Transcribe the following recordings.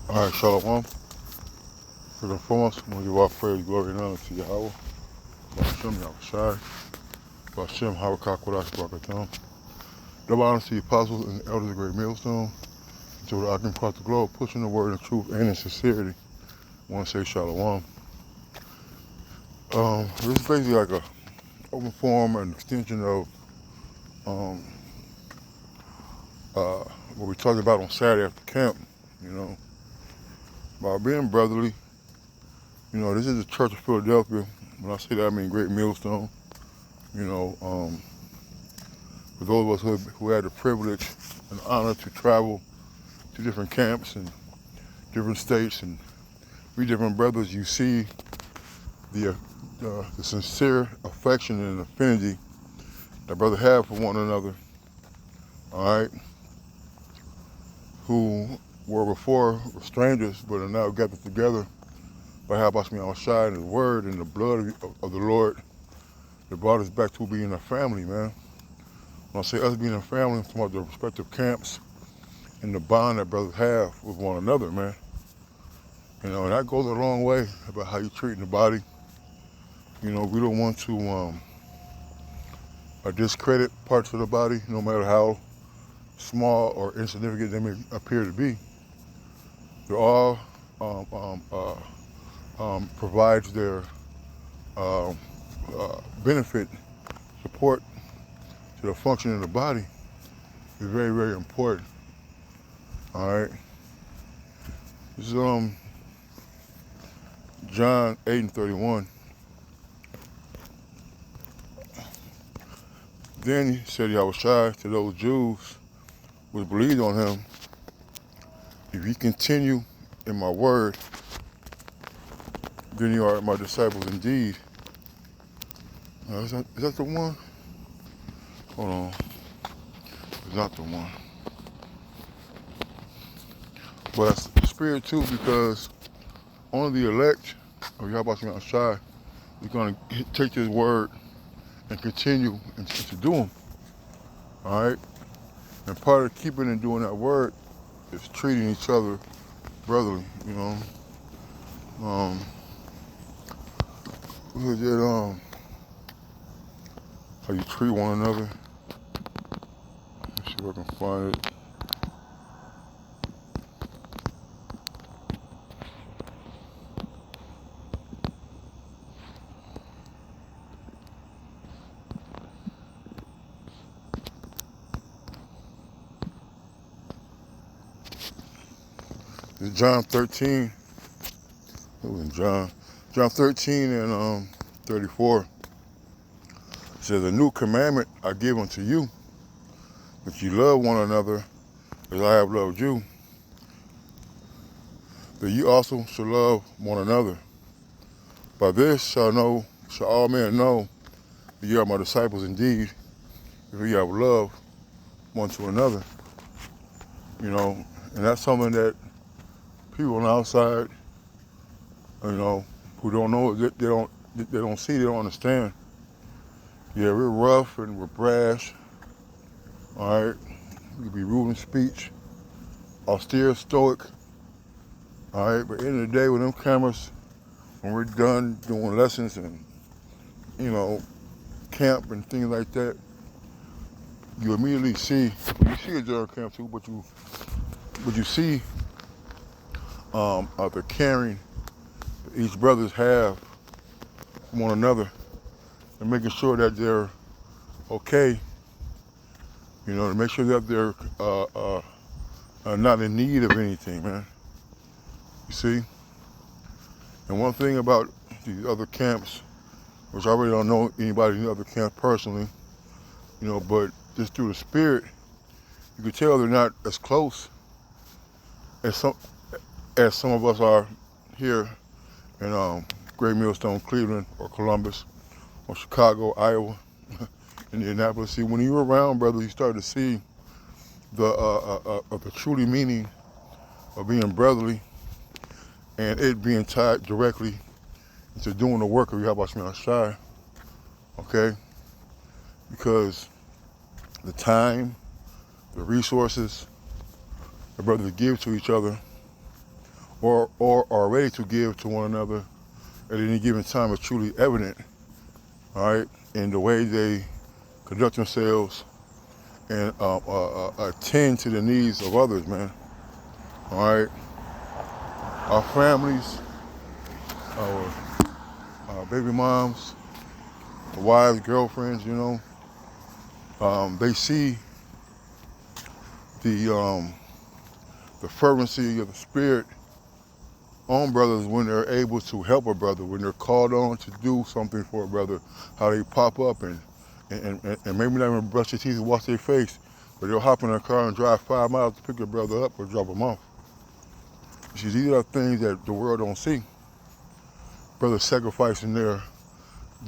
All right, Shalom. First and foremost, I'm going to give all praise, glory, and honor to Yahweh, Hashem, Yahweh Shai, Hashem, Harakak, Kodash, Barakatam. Double honor to the apostles and the elders of the great millstone, until the can across the globe, pushing the word in truth and in sincerity. I want to say Shalom. This is basically like a open forum, an extension of um, what we talked about on Saturday after camp, you know, about being brotherly. You know, this is the Church of Philadelphia. When I say that, I mean Great Millstone. You know, for those of us who had the privilege and honor to travel to different camps and different states and meet different brothers, you see the sincere affection and affinity that brothers have for one another, all right, who were before strangers but are now gathered together by Habashmi Al-Shai and the word and the blood of the Lord that brought us back to being a family, man. When I say us being a family, I'm talking about the respective camps and the bond that brothers have with one another, man. You know, and that goes a long way about how you treat the body. You know, we don't want to discredit parts of the body, no matter how small or insignificant they may appear to be. They're all provides their benefit, support to the function of the body. Is very, very important. All right. This is John 8:31. Then he said, Yahushua to those Jews which believed on him, if ye continue in my word, then you are my disciples indeed. Is that the one? Hold on. It's not the one. But that's the spirit too, because only the elect of Yahweh Shai is going to take this word and continue and to do them. All right? And part of keeping and doing that word is treating each other brotherly, you know. What is it, how you treat one another. Let's see if I can find it. It's John 13. It was in John 13 and 34. It says, a new commandment I give unto you, that you love one another as I have loved you, that you also shall love one another. By this shall all men know that you are my disciples indeed, if you have love one to another. You know, and that's something that people on the outside, you know, who don't know, they don't see, they don't understand. Yeah, we're rough and we're brash, all right? We can be rude in speech, austere, stoic, all right? But at the end of the day, with them cameras, when we're done doing lessons and, you know, camp and things like that, you immediately see a general camp too, but you see the caring that each brothers have from one another and making sure that they're okay, you know, to make sure that they're not in need of anything, man. You see? And one thing about these other camps, which I really don't know anybody in the other camp personally, you know, but just through the spirit, you can tell they're not as close as some of us are here in Great Millstone, Cleveland, or Columbus, or Chicago, Iowa, Indianapolis. See, when you're around, brother, you start to see the truly meaning of being brotherly and it being tied directly into doing the work of Yahweh Shemel Shai, okay? Because the time, the resources the brothers give to each other or are ready to give to one another at any given time is truly evident, all right, in the way they conduct themselves and attend to the needs of others, man. All right, our families, our baby moms, wives, girlfriends, they see the fervency of the spirit on brothers when they're able to help a brother, when they're called on to do something for a brother, how they pop up and maybe not even brush their teeth and wash their face, but they'll hop in a car and drive 5 miles to pick a brother up or drop him off. See, these are things that the world don't see. Brothers sacrificing their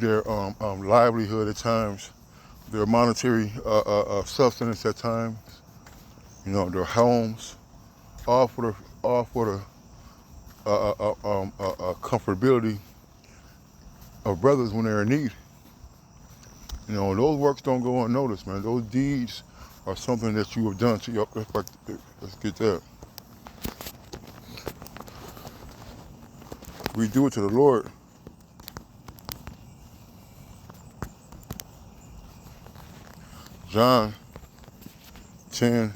livelihood at times, their monetary sustenance at times, their homes, all for the comfortability of brothers when they're in need. Those works don't go unnoticed, man. Those deeds are something that you have done to your. Let's get that. We do it to the Lord. John 10.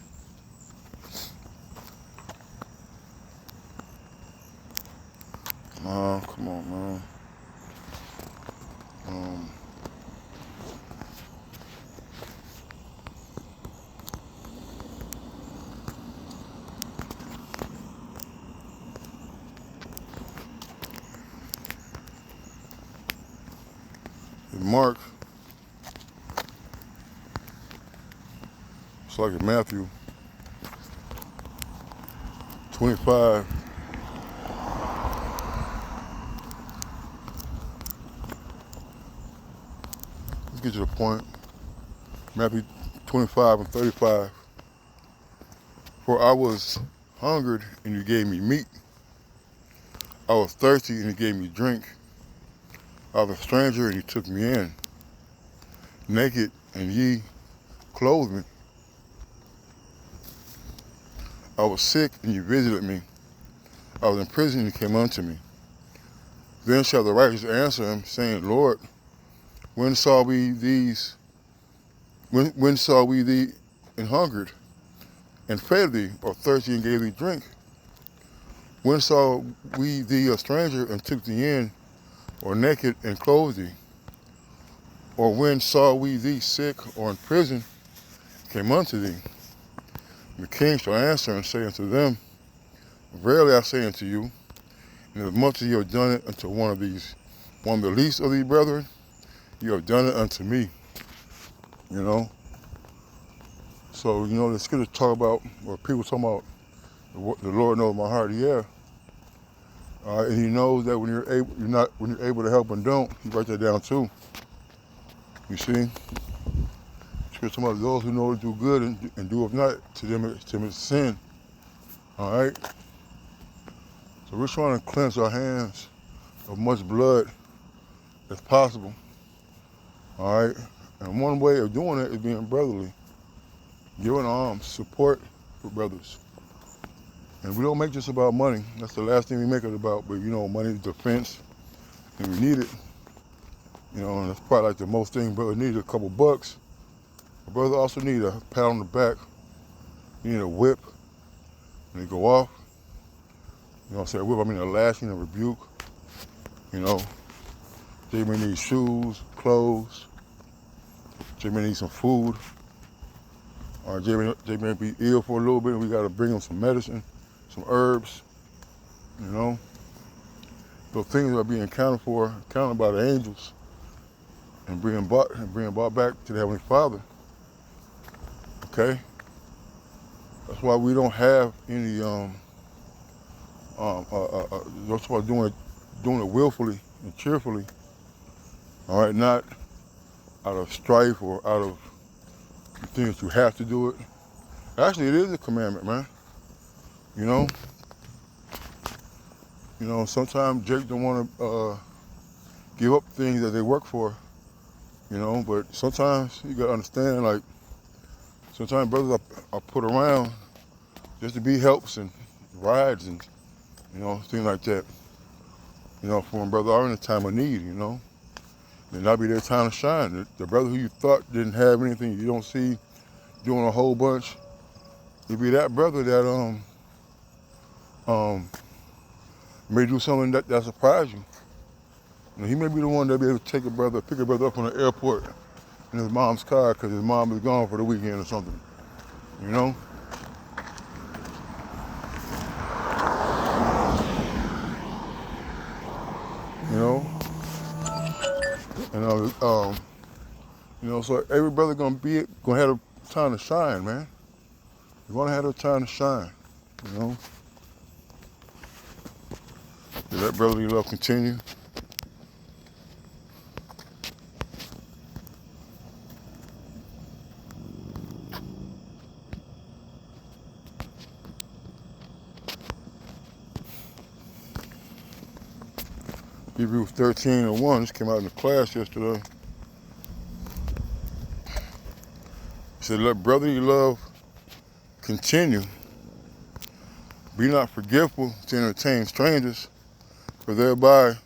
Come on, man. In Mark, it's like in Matthew 25. Let's get to the point. Matthew 25 and 35. For I was hungered and you gave me meat. I was thirsty and you gave me drink. I was a stranger and you took me in. Naked and ye clothed me. I was sick and you visited me. I was in prison and you came unto me. Then shall the righteous answer him, saying, Lord, when saw we thee and hungered and fed thee, or thirsty and gave thee drink? When saw we thee a stranger and took thee in, or naked and clothed thee? Or when saw we thee sick or in prison, came unto thee? And the king shall answer and say unto them, Verily I say unto you, inasmuch as you have done it unto one of the least of these brethren, you have done it unto me. So, the scripture talk about, or people talk about, the Lord knows my heart, yeah. And he knows that when you're able to help and don't, he writes that down too. You see? Scripture talk about those who know to do good and do if not, to them it's sin. All right? So we're trying to cleanse our hands of much blood as possible. All right? And one way of doing it is being brotherly. Giving arms, support for brothers. And we don't make this about money. That's the last thing we make it about. But money is defense, and we need it. And that's probably like the most thing brother needs, a couple bucks. A brother also need a pat on the back. You need a whip when they go off. When I say whip, I mean a lashing, a rebuke. They may need shoes, clothes. They may need some food. Or they may be ill for a little bit and we got to bring them some medicine, some herbs, Those things are being counted by the angels and being brought back to the Heavenly Father. Okay? That's why we don't have any, that's why doing it willfully and cheerfully. All right, not out of strife or out of you think that you have to do it. Actually, it is a commandment, man. Sometimes Jake don't want to give up things that they work for, but sometimes you got to understand, like, sometimes brothers are put around just to be helps and rides and, things like that. For a brother are in a time of need, and that'll be their time to shine. The brother who you thought didn't have anything, you don't see doing a whole bunch, it'll be that brother that may do something that surprise you. He may be the one that'll be able to pick a brother up from the airport in his mom's car because his mom is gone for the weekend or something. You know? You know? And so every brother gonna have a time to shine, man. You're gonna have a time to shine. You know? Let brotherly love continue. Hebrews 13:1, this came out in the class yesterday. It said, let brotherly love continue. Be not forgetful to entertain strangers, for thereby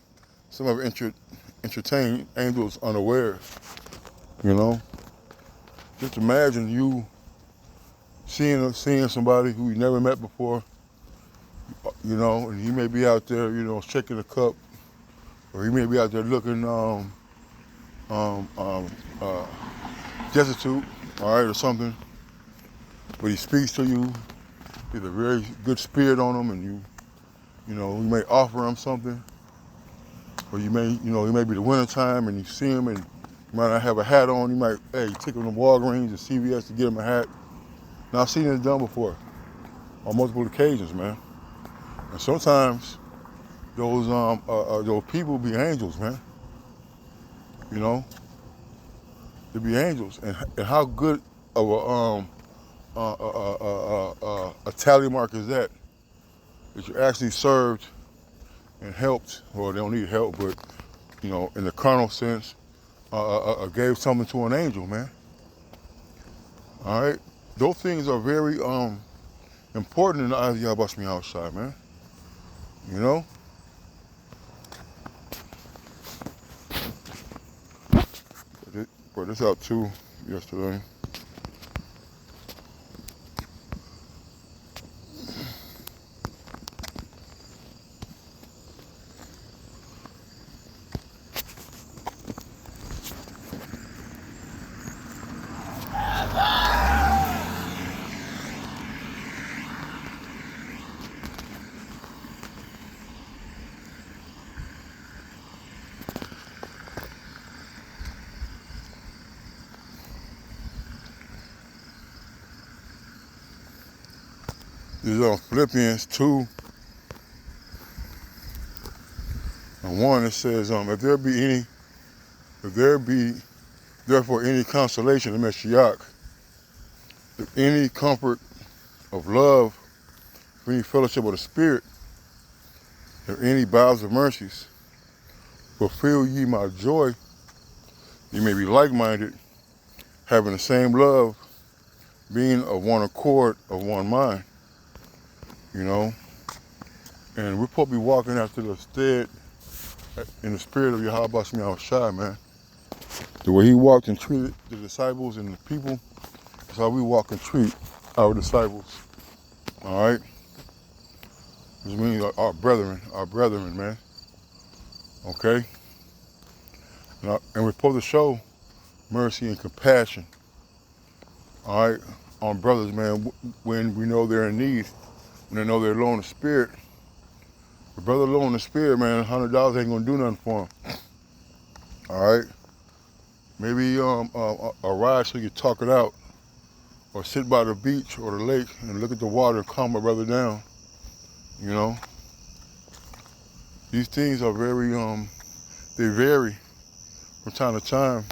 some have entertained angels unawares. Just imagine you seeing somebody who you never met before, and he may be out there, shaking a cup, or he may be out there looking destitute, all right, or something. But he speaks to you. He's a very good spirit on him, and you may offer him something. Or you may, it may be the winter time, and you see him, and you might not have a hat on. You might, take him to Walgreens or CVS to get him a hat. Now I've seen it done before, on multiple occasions, man. And sometimes those people be angels, man. They be angels, and how good of a tally mark is that you actually served and helped, or they don't need help, but in the carnal sense, gave something to an angel, man. All right, those things are very important in the eyes of Yahweh Shemi outside, man. Put this out too yesterday. This is on Philippians 2:1. It says, if there be therefore any consolation in Mashiach, if any comfort of love, if any fellowship of the Spirit, if any bowels of mercies, fulfill ye my joy, ye may be like-minded, having the same love, being of one accord, of one mind. And we're supposed to be walking after the stead in the spirit of Yahweh Shemi Yahushua, man. The way he walked and treated the disciples and the people is how we walk and treat our disciples. All right? Which means our brethren, man. Okay? And we're supposed to show mercy and compassion. All right? On brothers, man, when we know they're in need, when they know they're low in the spirit. The brother low in the spirit, man, $100 ain't gonna do nothing for him. All right? Maybe a ride so you can talk it out, or sit by the beach or the lake and look at the water and calm my brother down. These things are very, they vary from time to time,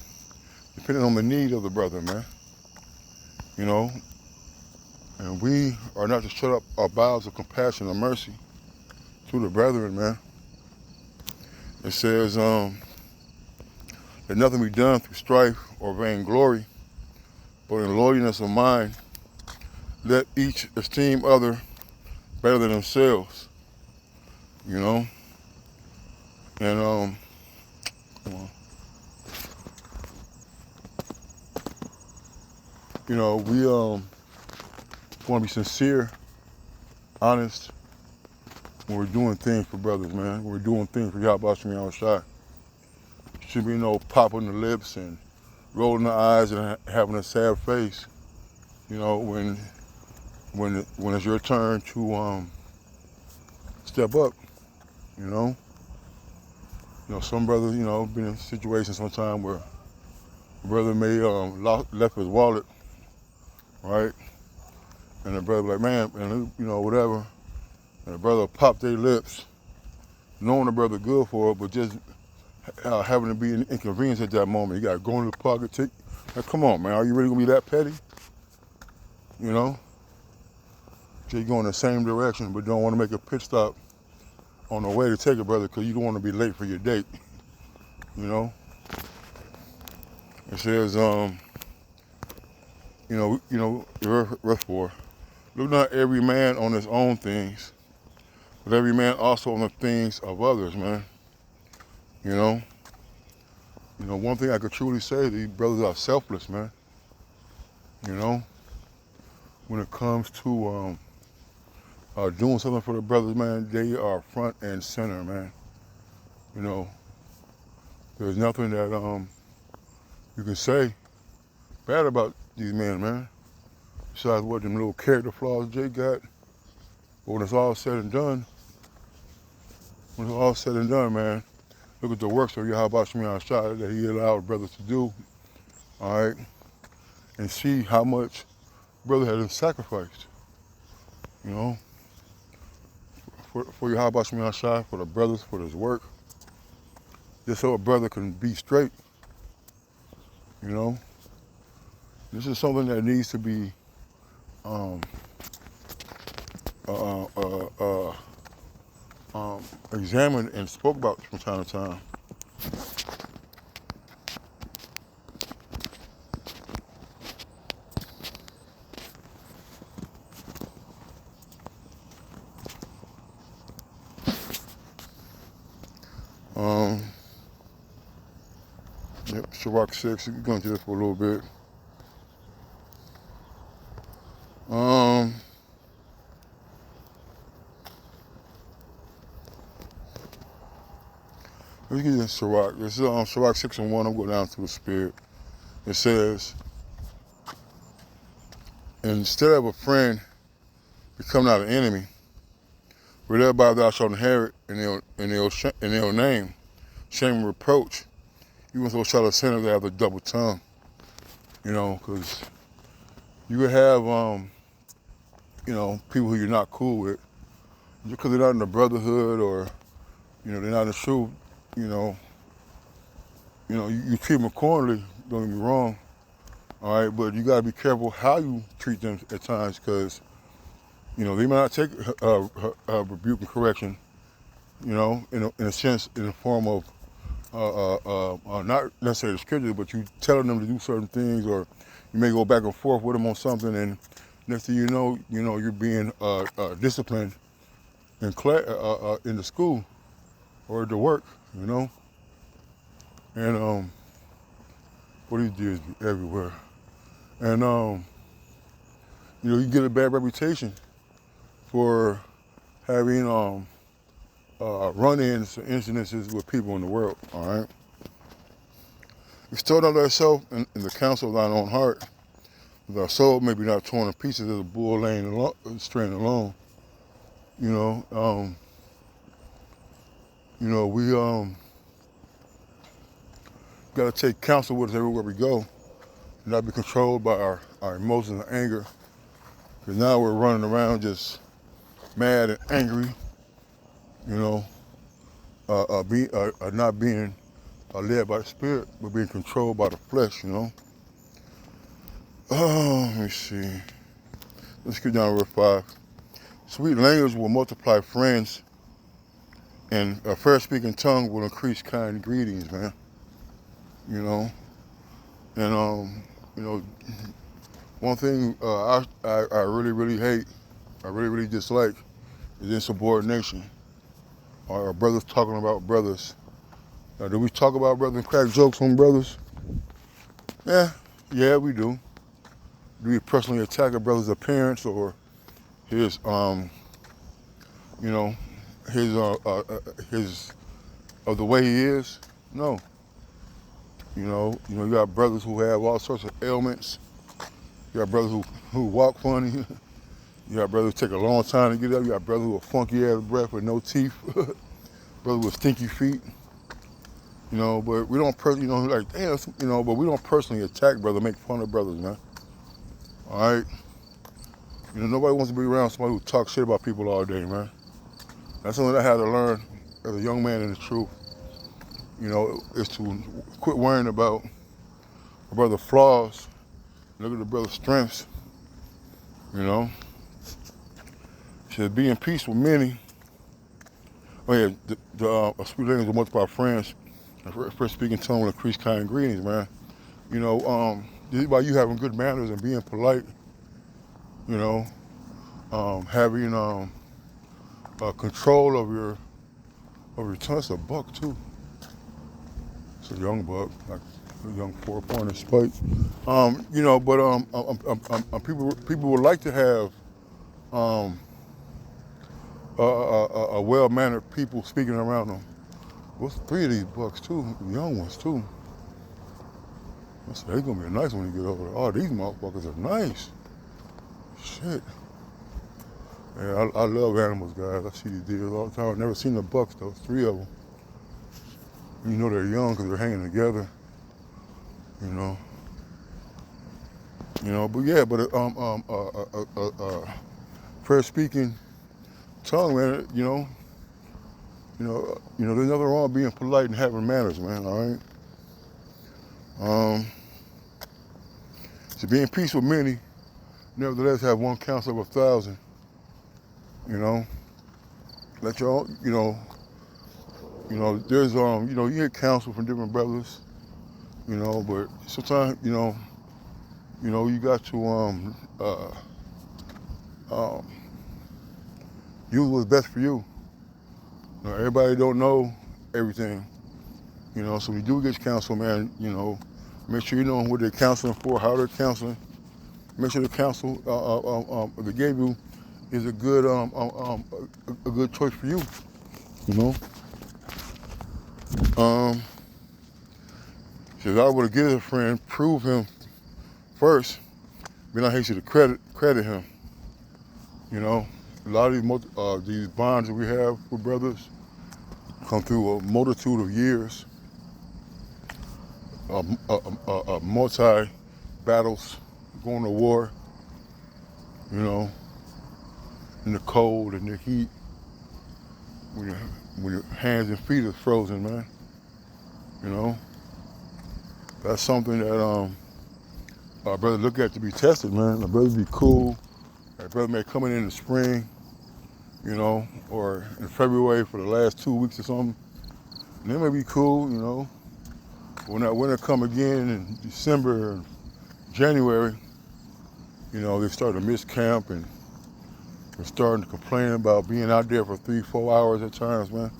depending on the need of the brother, man. And we are not to shut up our bowels of compassion and mercy to the brethren, man. It says, let nothing be done through strife or vainglory, but in lowliness of mind, let each esteem other better than themselves. you know. And come on. You know, we want to be sincere, honest when we're doing things for brothers, man. When we're doing things for Yahweh Shem Yahushua. Should be no popping the lips and rolling the eyes and having a sad face. You know, when it's your turn to step up. You know. You know, some brothers, you know, been in situations sometime where a brother may left his wallet, right? And the brother be like, man, and you know, whatever. And the brother pop their lips, knowing the brother good for it, but just having to be inconvenienced at that moment. You got to go into the pocket, take. Like, come on, man, are you really gonna be that petty? You know? So you go in the same direction, but don't want to make a pit stop on the way to take it, brother, because you don't want to be late for your date. You know? It says, verse 4. Look not every man on his own things, but every man also on the things of others, man. You know? You know, one thing I could truly say, these brothers are selfless, man. You know? When it comes to doing something for the brothers, man, they are front and center, man. You know, there's nothing that you can say bad about these men, man. Besides what them little character flaws Jay got. But when it's all said and done, man, look at the works of Yahweh Shem Yahushua that he allowed brothers to do, all right? And see how much brother had sacrificed, you know, for Yahweh Shem Yahushua, for the brothers, for his work, just so a brother can be straight, you know. This is something that needs to be examined and spoke about from time to time. Yep, Sirach 6, we're going to do this for a little bit. Let's get into Sirach. This is Sirach 6 and 1. I'm going down to the spirit. It says, instead of a friend, become not an enemy, for thereby thou shalt inherit in their name, shame and reproach. Even so shall a sinner that have a double tongue. You know, because you could have, people who you're not cool with, just because they're not in the brotherhood or, you know, they're not in the truth, you treat them accordingly, don't get me wrong, all right, but you got to be careful how you treat them at times because, you know, they might not take rebuke and correction, you know, in a sense, in the form of not necessarily the scripture, but you telling them to do certain things, or you may go back and forth with them on something, and next thing you know, you're being disciplined in the school or at the work, you know, and what he did everywhere, and you get a bad reputation for having run-ins, incidences with people in the world. All right. Extol not thyself in the counsel of thine own heart. Thy soul may be not torn to pieces as a bull laying straying alone. We got to take counsel with us everywhere we go, and not be controlled by our emotions and anger. Because now we're running around just mad and angry, not being led by the Spirit, but being controlled by the flesh, you know. Oh, let me see. Let's get down to verse 5. Sweet language will multiply friends, and a fair-speaking tongue will increase kind greetings, man. You know, and one thing I really, really hate, I really, really dislike is insubordination. Or brothers talking about brothers. Now, do we talk about brothers and crack jokes on brothers? Yeah, we do. Do we personally attack a brother's appearance or his, you know, his of the way he is? No. You got brothers who have all sorts of ailments. You got brothers who walk funny. You got brothers who take a long time to get up. You got brothers who are funky out of breath with no teeth. Brothers with stinky feet. But we don't, but we don't personally attack brothers, make fun of brothers, man. All right? Nobody wants to be around somebody who talks shit about people all day, man. That's something I had to learn as a young man in the truth. Is to quit worrying about a brother's flaws, look at the brother's strengths, Should be in peace with many. Oh yeah, the sweet language of multiple friends. First speaking tongue will increase kind greetings, man. This is about you having good manners and being polite. Having control of your tongue. It's a buck too. It's a young buck, like a young 4-pointer spike. People would like to have a well-mannered people speaking around them. What's 3 of these bucks too? Young ones too. I said, they're gonna be nice when you get over there. Oh, these motherfuckers are nice. Shit. Yeah, I love animals, guys. I see these deers all the time. I've never seen the bucks though. 3 of them. They're young because they're hanging together. Prayer speaking tongue, man. There's nothing wrong with being polite and having manners, man. All right. To be in peace with many, nevertheless have one counsel of 1,000. Let y'all, there's you get counsel from different brothers, but sometimes, you got to use what's best for you. Everybody don't know everything, so when you do get counsel, man, make sure you know what they're counseling for, how they're counseling. Make sure the counsel they gave you is a good choice for you. If I were to give a friend, prove him first, then I hate you to credit him. A lot of these bonds that we have with brothers come through a multitude of years, multi battles, going to war, in the cold and the heat, when your hands and feet are frozen, man. That's something that our brother look at to be tested, man. Our brother be cool. Our brother may come in the spring, or in February for the last 2 weeks or something. And they may be cool, When that winter come again in December and January, they start to miss camp and they're starting to complain about being out there for 3-4 hours at times, man.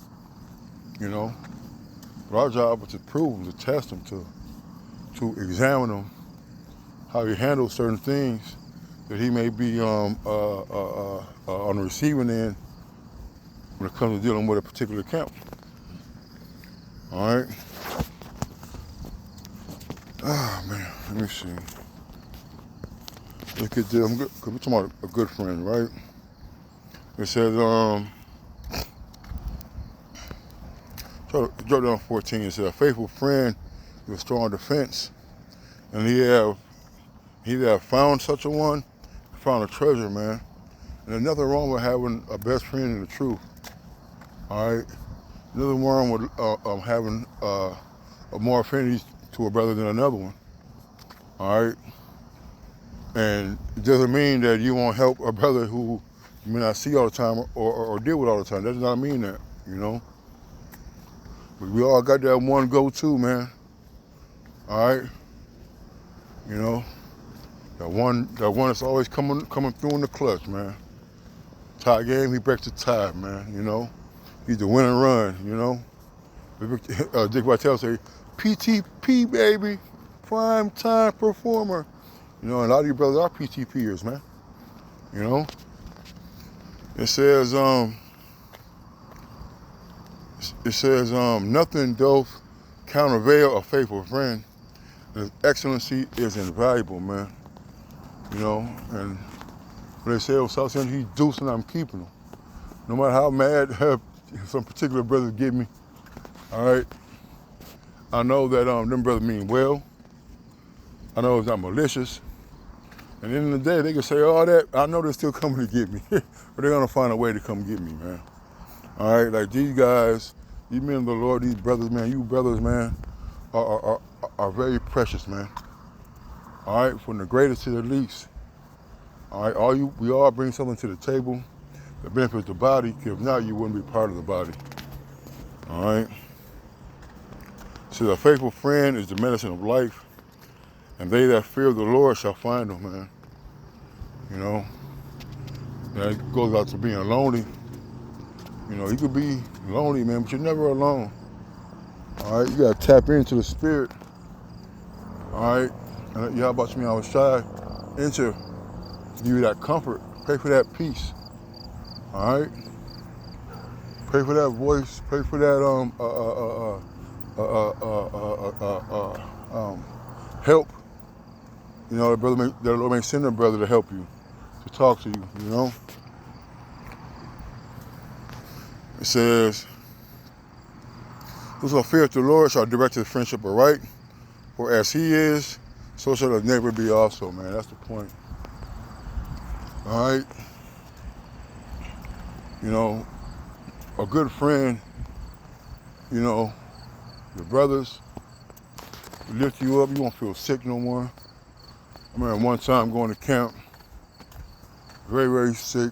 But our job is to prove them, to test them, to examine them, how he handles certain things that he may be on the receiving end when it comes to dealing with a particular camp. All right. Oh man, let me see. Look at this. Because we're talking about a good friend, right? It says, drop down 14. It says, a faithful friend is a strong defense, and he have found such a one, found a treasure, man. And there's nothing wrong with having a best friend in the truth. All right. Nothing wrong with having more affinity to a brother than another one. All right. And it doesn't mean that you won't help a brother who you may not see all the time or deal with all the time. That does not mean that, But we all got that one go-to, man. All right. That one that's always coming through in the clutch, man. Tie game, he breaks the tie, man. He's the win and run, you know. Dick Vitale say, PTP, baby, prime time performer. You know, and a lot of you brothers are PTPers, man. You know. It says, nothing doth countervail a faithful friend. His excellency is invaluable, man. You know, and when they say, oh, South Central, he's deucing, I'm keeping him. No matter how mad some particular brothers get me, all right, I know that them brothers mean well. I know it's not malicious. And at the end of the day, they can say all that. I know they're still coming to get me. But they're going to find a way to come get me, man. All right, like these guys, these men of the Lord, these brothers, man, you brothers, man, are very precious, man. All right, from the greatest to the least. All right, we all bring something to the table that benefits the body. If not, you wouldn't be part of the body. All right. So a faithful friend is the medicine of life, and they that fear the Lord shall find him, man. You know, that goes out to being lonely. You know, you could be lonely, man, but you're never alone. All right, you gotta tap into the spirit. All right, and y'all about me, I was shy. Enter, to give you that comfort. Pray for that peace. All right, pray for that voice. Pray for that help. You know, the Lord may send a brother to help you, to talk to you. You know. It says, whoso feareth the Lord shall direct his friendship aright, for as he is, so shall his neighbor be also, man. That's the point. All right? You know, a good friend, you know, the brothers lift you up. You won't feel sick no more. I remember one time going to camp, very, very sick,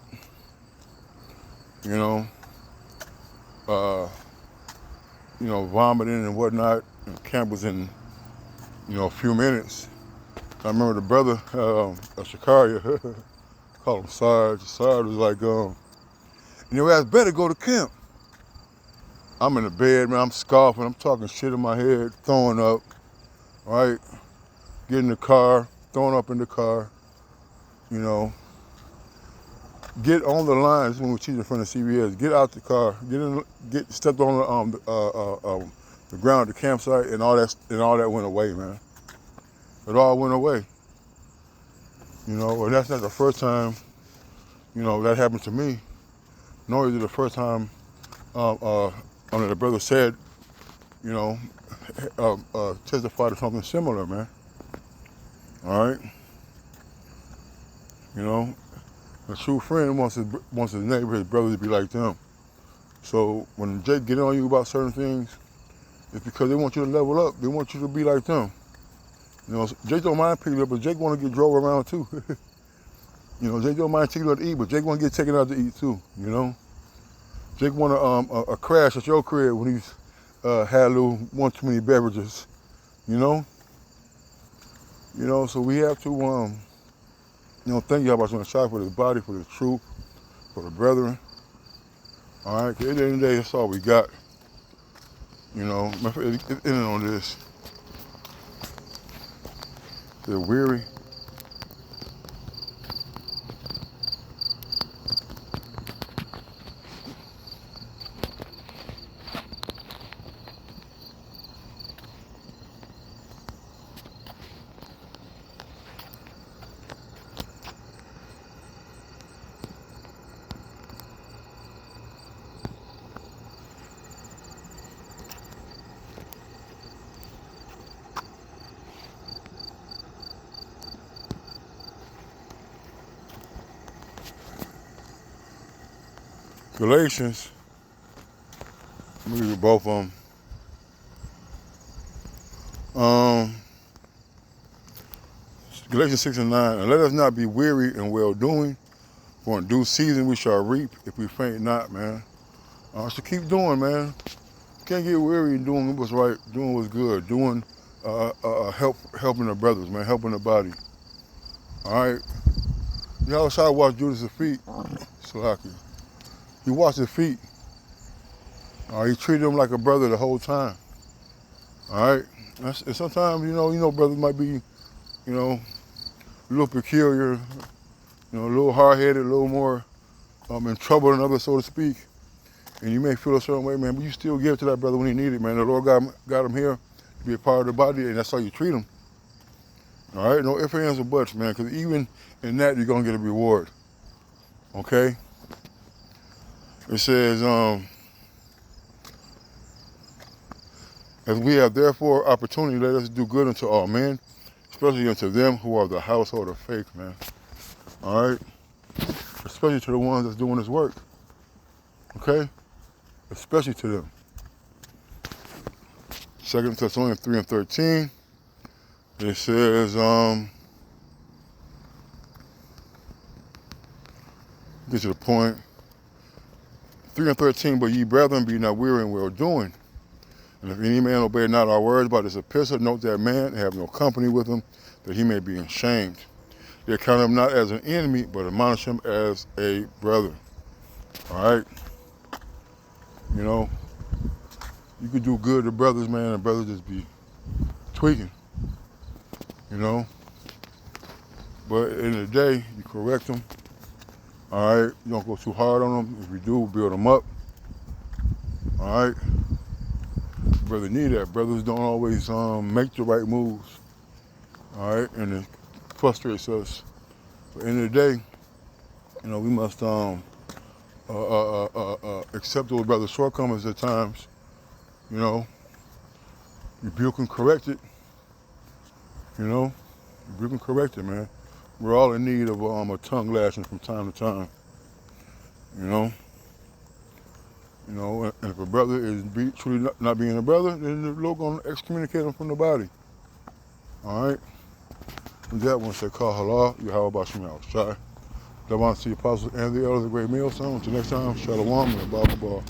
you know, vomiting and whatnot. And camp was in, a few minutes. I remember the brother, Shakaria, called him Sarge. Sarge was like, your ass better go to camp. I'm in the bed, man, I'm scoffing, I'm talking shit in my head, throwing up, right? Get in the car, throwing up in the car, you know. Get on the line, this is when we were teaching in front of CBS, get out the car, stepped on the ground at the campsite, and all that went away, man. It all went away. You know, and that's not the first time, that happened to me. Nor is it the first time the brother said, testified to something similar, man. All right? You know, a true friend wants his neighbor, his brother to be like them. So when Jake get on you about certain things, it's because they want you to level up. They want you to be like them. You know, Jake don't mind picking up, but Jake want to get drove around too. Jake don't mind taking out to eat, but Jake want to get taken out to eat too, you know? Jake want a crash at your crib when he's had a little one too many beverages, you know? So we have to, thank you about doing a shot for the body, for the truth, for the brethren. All right, at the end of the day, that's all we got. My favorite ending on this. They're weary. Galatians, let me read both of them. Galatians 6 and 9, and let us not be weary in well-doing, for in due season we shall reap if we faint not, man. So keep doing, man. Can't get weary in doing what's right, doing what's good, doing helping the brothers, man, helping the body. All right? Y'all try to watch Judas' feet. Salaki. He washed his feet. You treat them like a brother the whole time. All right. And sometimes brothers might be a little peculiar, a little hard-headed, a little more in trouble than others, so to speak. And you may feel a certain way, man, but you still give to that brother when he needs it, man. The Lord got him here to be a part of the body, and that's how you treat him. All right, no ifs, ands, or buts, man, because even in that, you're going to get a reward. Okay? It says, as we have therefore opportunity, let us do good unto all men, especially unto them who are the household of faith, man. All right? Especially to the ones that's doing this work. Okay? Especially to them. 2 Thessalonians 3:13. It says, get to the point. 3:13, but ye brethren, be not weary in well doing. And if any man obey not our words by this epistle, note that man and have no company with him, that he may be ashamed. They account him not as an enemy, but admonish him as a brother. All right? You could do good to brothers, man, and brothers just be tweaking. But at the end of the day, you correct them. All right? You don't go too hard on them. If you do, build them up. All right? Brother need that. Brothers don't always make the right moves. All right? And it frustrates us. But at the end of the day, we must accept those brothers' shortcomings at times. Rebuke and correct it. Rebuke and correct it, man. We're all in need of a tongue lashing from time to time. And if a brother is truly not being a brother, then the Lord going to excommunicate him from the body. All right? With that one, say, call halal, Yahweh Bashim Yahushai. Davon to the apostles and the elders of the great millstone. Until next time, Shalom and Baba.